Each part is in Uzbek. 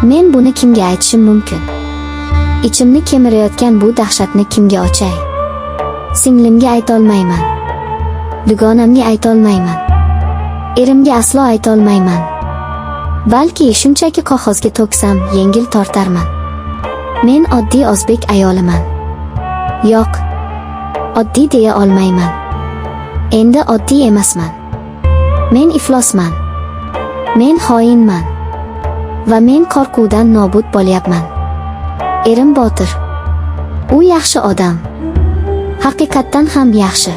Men buni kimga aytishim mumkin? Ichimni kemirayotgan bu dahshatni kimga ochay? Singlimga aytolmayman. Dugonamga aytolmayman. Erimga aslo aytolmayman. Balki shunchaki qog'ozga to'ksam yengil tortarman. Men oddiy o'zbek ayoliman. Yo'q, oddiy deya olmayman. Endi oddiy emasman. Men iflosman. Men xoinman. Va men qo'rquvdan nobud bo'lyapman. Erim Botir. U yaxshi odam. Haqiqatdan ham yaxshi.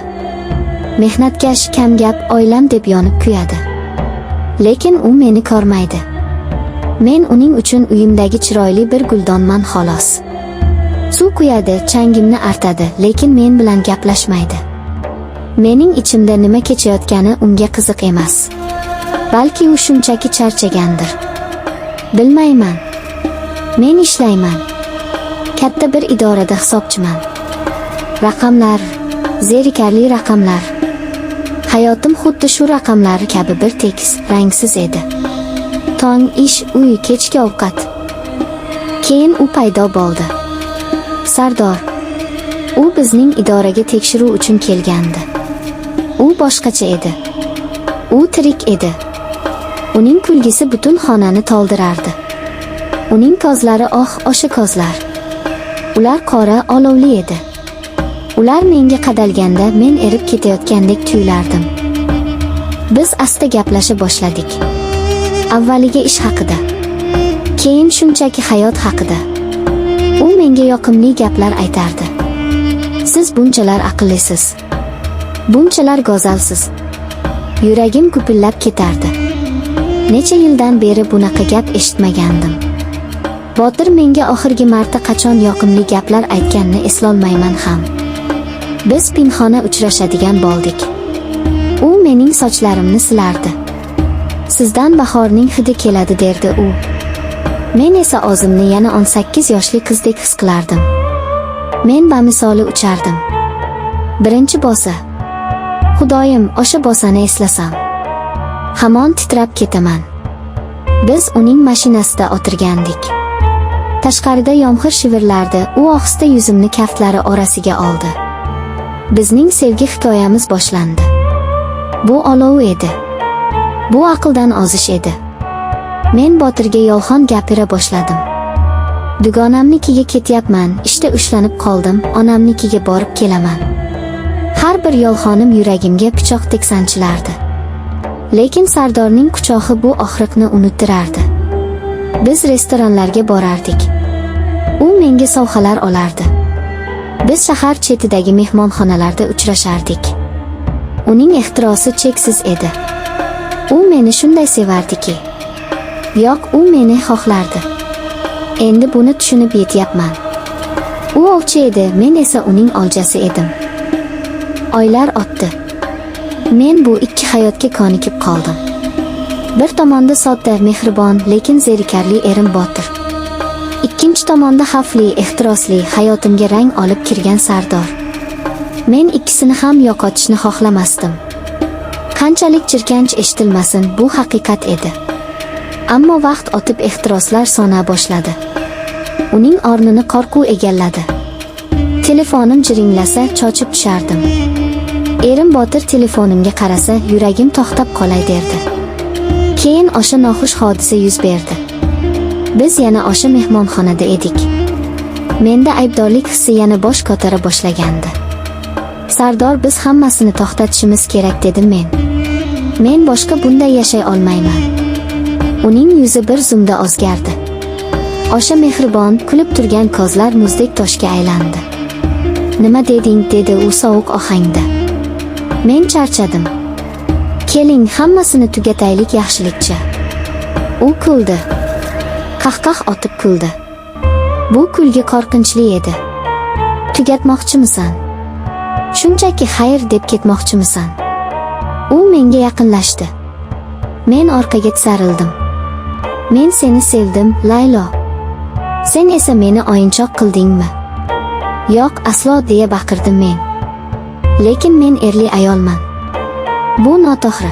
Mehnatkash, kamgap, oilam deb yonib kuyadi. Lekin u meni ko'rmaydi. Men uning uchun uyimdagi chiroyli bir guldonman xolos. Suv quyadi, changimni artadi, lekin men bilan gaplashmaydi. Mening ichimda nima kechayotgani unga qiziq emas. Balki u shunchaki charchagandir. Bilmayman. Men ishlayman. Katta bir idorada hisobchiman. Raqamlar, zerikarli raqamlar. Hayotim xuddi shu raqamlar kabi bir tekis, rangsiz edi. Tong ish, uy, kechki ovqat. Keyin u paydo bo'ldi. Sardor. U bizning idoraga tekshiruv uchun kelgandi. U boshqacha edi. U tirik edi. Uning kulgisi butun xonani to'ldirardi. Uning ko'zlari o'sha ko'zlar. Ular qora, olovli edi. Ular menga qadalganda men erib ketayotgandek tuyulardim. Biz asta gaplasha boshladik. Avvaliga ish haqida, keyin shunchaki hayot haqida. U menga yoqimli gaplar aytardi. Siz bunchalar aqllisiz, bunchalar go'zalsiz. Yuragim gupillab ketardi. Necha yildan beri bunaqa gap eshitmagandim. Botir menga oxirgi marta qachon yoqimli gaplar aytganini eslolmayman ham. Biz pinhona uchrashadigan bo'ldik. U mening sochlarimni silardi. Sizdan bahorning hidi keladi derdi u. Men esa o'zimni yana 18 yoshli qizdek his qilardim. Men bamisoli uchardim. Birinchi bosa. Xudoyim, o'sha bosani eslasam. Hamon titrab ketaman. Biz uning mashinasida o'tirgandik. Tashqarida yomg'ir shivirlardi. U ohista yuzimni kaftlari orasiga oldi. Bizning sevgi hikoyamiz boshlandi. Bu olov edi. Bu aqldan ozish edi. Men Botirga yolg'on gapira boshladim. Dugonamnikiga ketyapman, ishda ushlanib qoldim, onamnikiga borib kelaman. Har bir yolg'onim yuragimga pichoqdek sanchilardi. Lekin Sardorning quchog'i bu og'riqni unuttirardi. Biz restoranlarga borardik. U menga sovg'alar olardi. Biz shahar chetidagi mehmonxonalarda uchrashardik. Uning ehtirosi cheksiz edi. U meni shunday sevardiki. Yo'q, u meni xohlardi. Endi buni tushunib yetyapman. U ovchi edi, men esa uning oljasi edim. Oylar o'tdi. Men bu ikki hayotga ko'nikib qoldim. Bir tomonda sodda, mehribon, lekin zerikarli erim Botir. Ikkinchi tomonda xavfli, ehtirosli, hayotimga rang olib kirgan Sardor. Men ikkisini ham yo'qotishni xohlamasdim. Qanchalik jirkanch eshitilmasin, bu haqiqat edi. Ammo vaqt o'tib ehtiroslar sona boshladi. Uning o'rnini qo'rquv egalladi. Telefonim jiringlasa cho'chib tushardim. Erim Botir telefonimga qarasa, yuragim to'xtab qolay derdi. Keyin o'sha noxush hodisa yuz berdi. Biz yana o'sha mehmonxonada edik. Menda aybdorlik hissi yana bosh ko'tara boshlagandi. Sardor, biz hammasini to'xtatishimiz kerak dedim men. Men boshqa bunday yashay olmayman. Uning yuzi bir zumda o'zgardi. O'sha mehribon, kulib turgan ko'zlar muzdek toshga aylandi. Nima deding, dedi u sovuq ohangda. Men charchadim. Keling, hammasini tugataylik yaxshilikcha. U kuldi. Qahqah otib kuldi. Bu kulgi qo'rqinchli edi. Tugatmoqchimisan? Shunchaki xayr deb ketmoqchimisan? U menga yaqinlashdi. Men orqaga tisarildim. Men seni sevdim, Laylo. Sen esa meni o'yinchoq qildingmi? Yo'q, aslo deya baqirdim men. Lekin men erli ayolman. Bu noto'g'ri.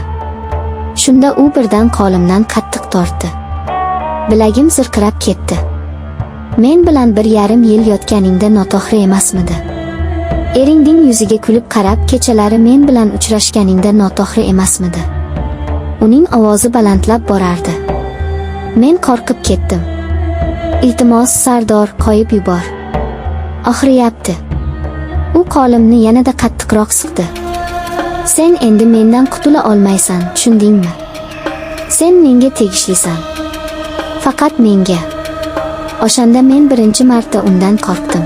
Shunda u birdan qo'limdan qattiq tortdi. Bilagim zirqirab ketdi. Men bilan 1,5 yil yotganingda noto'g'ri emasmidi? Eringning yuziga kulib qarab, kechalari men bilan uchrashganingda noto'g'ri emasmidi? Uning ovozi balandlab borardi. Men qo'rqib ketdim. Iltimos, Sardor, qo'yib yubor. Og'riyapti. U qo'limni yanada qattiqroq siqdi. Sen endi mendan qutula olmaysan, tushundingmi? Sen menga tegishlisan. Faqat menga. O'shanda men birinchi marta undan qo'rqdim.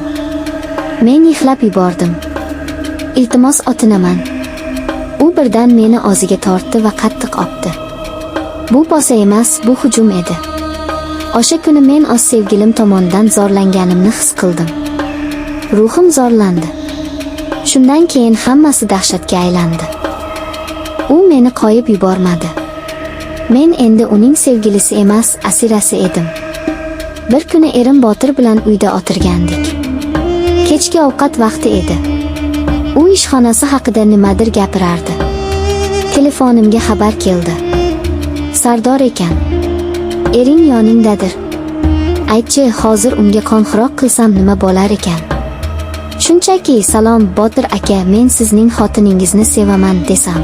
Men yig'lab yubordim. Iltimos, otinaman. U birdan meni og'ziga tortdi va qattiq opdi. Bu bosa emas, bu hujum edi. O'sha kuni men o'z sevgilim tomonidan zo'rlanganimni his qildim. Ruhim zo'rlandi. Shundan keyin hammasi dahshatga aylandi. U meni qo'yib yubormadi. Men endi uning sevgilisi emas, asirasi edim. Bir kuni erim Botir bilan uyda o'tirgandik. Kechki ovqat vaqti edi. U ishxonasi haqida nimadir gapirardi. Telefonimga xabar keldi. Sardor ekan. Ering yoningdadir. Aytchi, hozir unga qo'ng'iroq qilsam nima bo'lar ekan? Shunchaki, salom Botir aka, men sizning xotiningizni sevaman desam.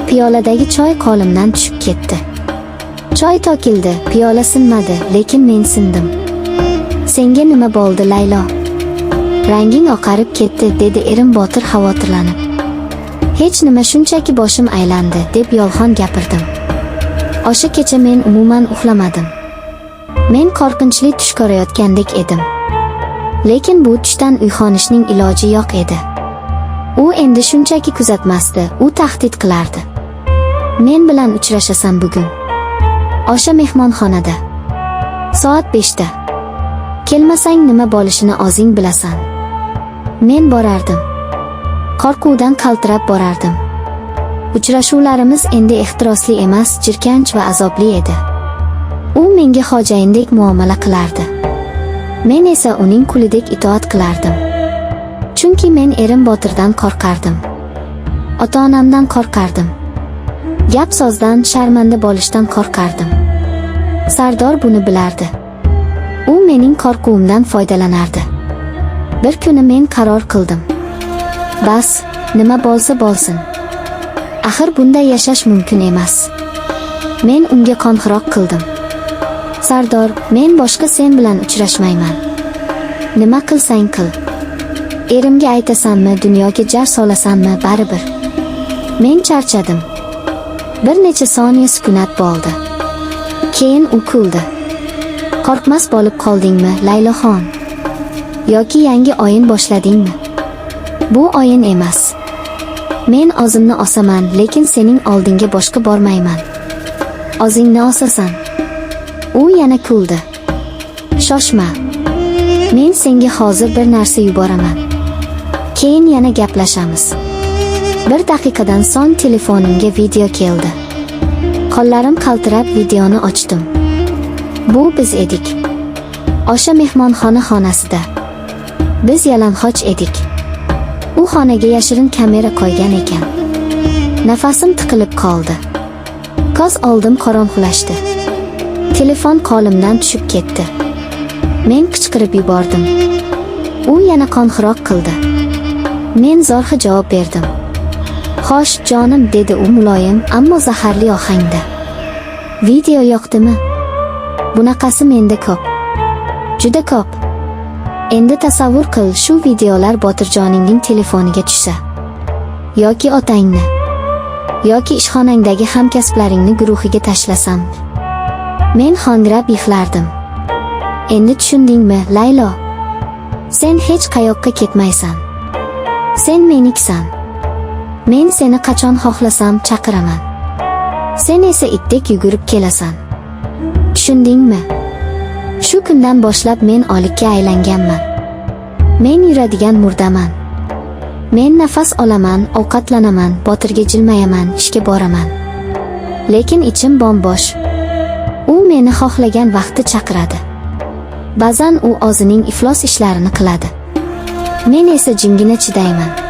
Piyoladagi choy qo'limdan tushib ketdi. Choy to'kildi, piyola sinmadi, lekin men sindim. Senga nima bo'ldi, Laylo? Ranging oqarib ketdi, dedi erim Botir xavotirlanib. Hech nima, shunchaki boshim aylandi, deb yolg'on gapirdim. O'sha kecha men umuman uxlamadim. Men qo'rqinchli tush ko'rayotgandek edim. Lekin bu tushdan uyg'onishning iloji yo'q edi. U endi shunchaki kuzatmasdi, u tahdid qilardi. Men bilan uchrashasan bugun. O'sha mehmonxonada. Soat 5da. Kelmasang nima bo'lishini o'zing bilasan. Men borardim. Qo'rquvdan qaltirab borardim. Uchrashuvlarimiz endi ehtirosli emas, jirkanch va azobli edi. U menga xo'jayindek muomala qilardi. Men esa uning qulidek itoat qilardim. Chunki men erim Botirdan qo'rqardim. Ota-onamdan qo'rqardim. Gap so'zdan, sharmanda bo'lishdan qo'rqardim. Sardor buni bilardi. U mening qo'rquvimdan foydalanardi. Bir kuni men qaror qildim. Bas, nima bo'lsa bo'lsin. Axir bunday yashash mumkin emas. Men unga qo'ng'iroq qildim. Sardor, men boshqa sen bilan uchrashmayman. Nima qilsang qil. Erimga aytasanmi, dunyoga jar solasanmi, baribir. Men charchadim. Bir necha soniya sukunat bo'ldi. Keyin u kuldi. Qo'rqmas bo'lib qoldingmi, Layloxon? Yoki yangi o'yin boshladingmi? Bu o'yin emas. Men o'zimni osaman, lekin sening oldinga boshqa bormayman. O'zingni osasan. U yana kuldi. Shoshma. Men senga hozir bir narsa yuboraman. Keyin yana gaplashamiz. 1 daqiqadan so'ng telefonimga video keldi. Qo'llarim qaltirab videoni ochdim. Bu biz edik. O'sha mehmonxona xonasida. Biz yalang'och edik. U xonaga yashirin kamera qo'ygan ekan. Nafasim tiqilib qoldi. Ko'z oldim qorong'ulashdi. Telefon qo'limdan tushib ketdi. Men qichqirib yubordim. U yana qo'ng'iroq qildi. Men zo'rg'a javob berdim. Xo'sh, jonim, dedi u muloyim, ammo zaharli ohangda. Video yoqdimi? Bunaqasi menda ko'p. Juda ko'p. Endi tasavvur qil, shu videolar Botirjoningning telefoniga tushsa. Yoki otangni. Yoki ishxonangdagi hamkasblaringni guruhiga tashlasam. Men xo'ngrab yig'lardim. Endi tushundingmi, Laylo? Sen hech qayoqqa ketmaysan. Sen meniksan. Men seni qachon xohlasam chaqiraman. Sen esa itdek yugurib kelasan. Tushundingmi? Shu kundan boshlab men o'likka aylanganman. Men yuradigan murdaman. Men nafas olaman, ovqatlanaman, Botirga jilmayaman, ishga boraman. Lekin ichim bombosh. U meni xohlagan vaqti chaqiradi. Ba'zan u o'zining iflos ishlarini qiladi. Men esa jimgina chidayman.